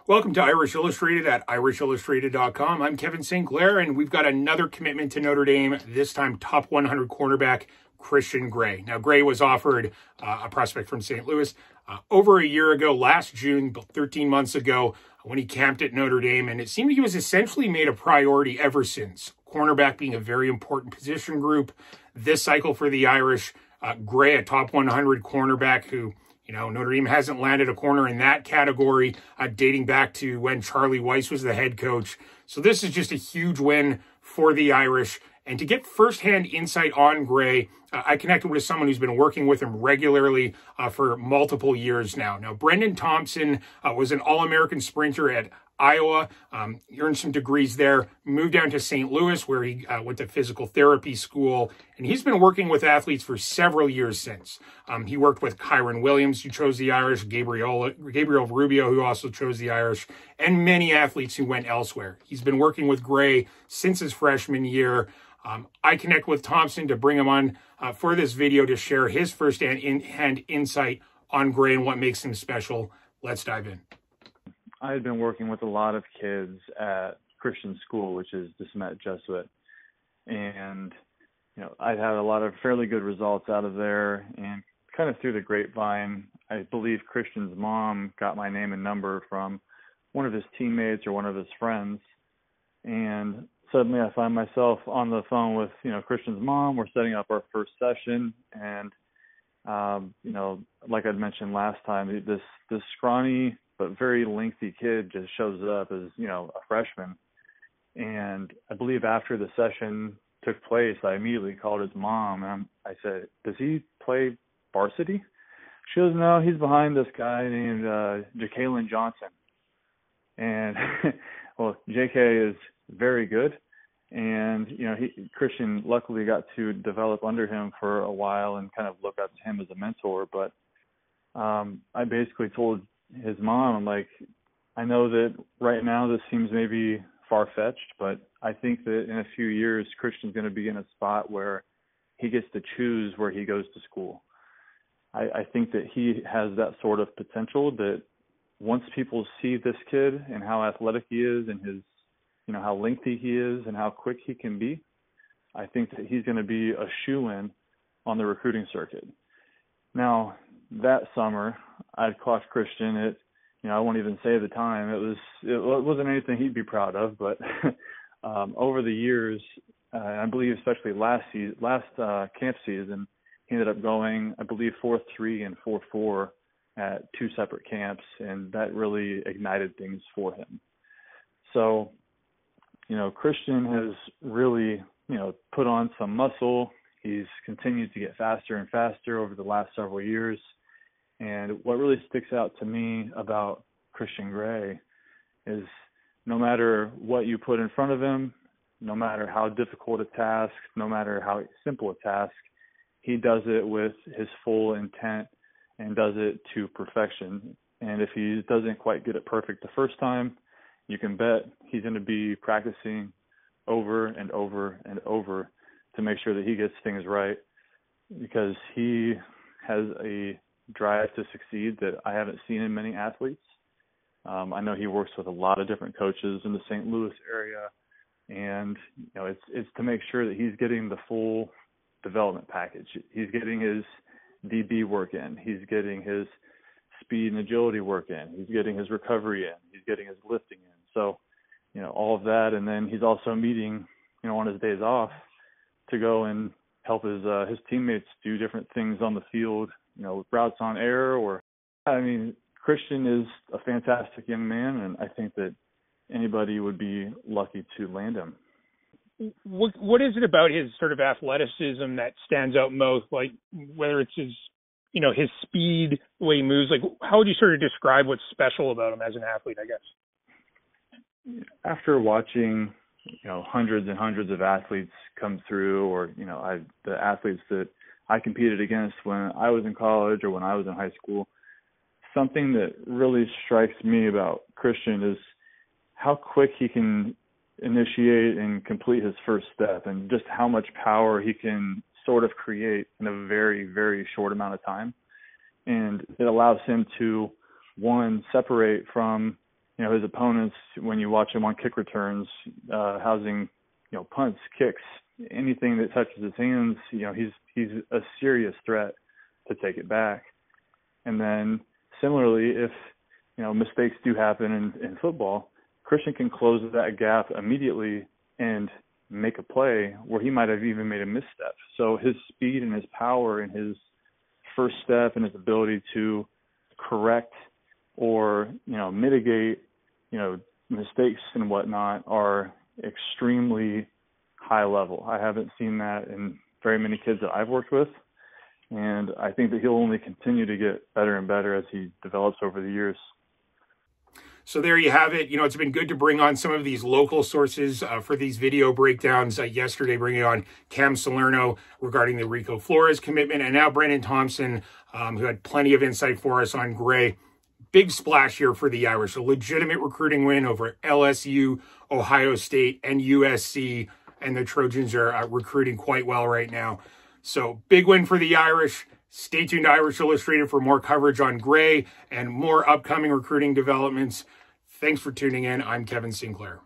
Welcome to Irish Illustrated at irishillustrated.com. I'm Kevin Sinclair, and we've got another commitment to Notre Dame, this time top 100 cornerback Christian Gray. Now, Gray was offered a prospect from St. Louis over a year ago, last June, 13 months ago, when he camped at Notre Dame, and it seemed he was essentially made a priority ever since. Cornerback being a very important position group. This cycle for the Irish, Gray, a top 100 cornerback who, Notre Dame hasn't landed a corner in that category dating back to when Charlie Weiss was the head coach. So this is just a huge win for the Irish. And to get firsthand insight on Gray, I connected with someone who's been working with him regularly for multiple years now. Now, Brendan Thompson was an All-American sprinter at Iowa, earned some degrees there, moved down to St. Louis where he went to physical therapy school, and he's been working with athletes for several years since. He worked with Kyron Williams, who chose the Irish, Gabriel Rubio, who also chose the Irish, and many athletes who went elsewhere. He's been working with Gray since his freshman year. I connect with Thompson to bring him on for this video to share his first-hand insight on Gray and what makes him special. Let's dive in. I had been working with a lot of kids at Christian school, which is De Smet Jesuit. And, I'd had a lot of fairly good results out of there. And kind of through the grapevine, I believe Christian's mom got my name and number from one of his teammates or one of his friends. And suddenly I find myself on the phone with, Christian's mom. We're setting up our first session. And, like I'd mentioned last time, this scrawny but very lengthy kid just shows up as, a freshman. And I believe after the session took place, I immediately called his mom, and I said, "Does he play varsity?" She goes, "No, he's behind this guy named Jacqueline Johnson." And, well, JK is very good. And, Christian luckily got to develop under him for a while and kind of look up to him as a mentor. But I basically told his mom, I'm like, I know that right now this seems maybe far-fetched, but I think that in a few years, Christian's going to be in a spot where he gets to choose where he goes to school. I think that he has that sort of potential that once people see this kid and how athletic he is and his, how lengthy he is and how quick he can be, I think that he's going to be a shoo-in on the recruiting circuit. Now, that summer, I'd clocked Christian at, I won't even say the time. It wasn't anything he'd be proud of, but over the years, I believe especially last camp season, he ended up going, I believe, 4.3 and 4.4 at two separate camps, and that really ignited things for him. So, Christian has really, put on some muscle. He's continued to get faster and faster over the last several years. And what really sticks out to me about Christian Gray is no matter what you put in front of him, no matter how difficult a task, no matter how simple a task, he does it with his full intent and does it to perfection. And if he doesn't quite get it perfect the first time, you can bet he's going to be practicing over and over and over to make sure that he gets things right, because he has a drive to succeed that I haven't seen in many athletes. I know he works with a lot of different coaches in the St. Louis area, and it's to make sure that he's getting the full development package. He's getting his DB work in. He's getting his speed and agility work in. He's getting his recovery in. He's getting his lifting in. So, all of that, and then he's also meeting, on his days off to go and help his teammates do different things on the field, routes on air Christian is a fantastic young man, and I think that anybody would be lucky to land him. What is it about his sort of athleticism that stands out most? Like whether it's his speed, the way he moves, like how would you sort of describe what's special about him as an athlete, I guess? After watching, hundreds and hundreds of athletes come through, or, the athletes that I competed against when I was in college or when I was in high school, something that really strikes me about Christian is how quick he can initiate and complete his first step, and just how much power he can sort of create in a very, very short amount of time. And it allows him to, one, separate from you know, his opponents, when you watch him on kick returns, housing, you know, punts, kicks, anything that touches his hands, you know, he's a serious threat to take it back. And then similarly, if, you know, mistakes do happen in football, Christian can close that gap immediately and make a play where he might have even made a misstep. So his speed and his power and his first step and his ability to correct or, you know, mitigate, you know, mistakes and whatnot are extremely high level. I haven't seen that in very many kids that I've worked with, and I think that he'll only continue to get better and better as he develops over the years. So there you have it. You know, it's been good to bring on some of these local sources for these video breakdowns. Yesterday, bringing on Cam Salerno regarding the Rico Flores commitment, and now Brendan Thompson, who had plenty of insight for us on Gray. Big splash here for the Irish. A legitimate recruiting win over LSU, Ohio State, and USC, and the Trojans are recruiting quite well right now. So big win for the Irish. Stay tuned to Irish Illustrated for more coverage on Gray and more upcoming recruiting developments. Thanks for tuning in. I'm Kevin Sinclair.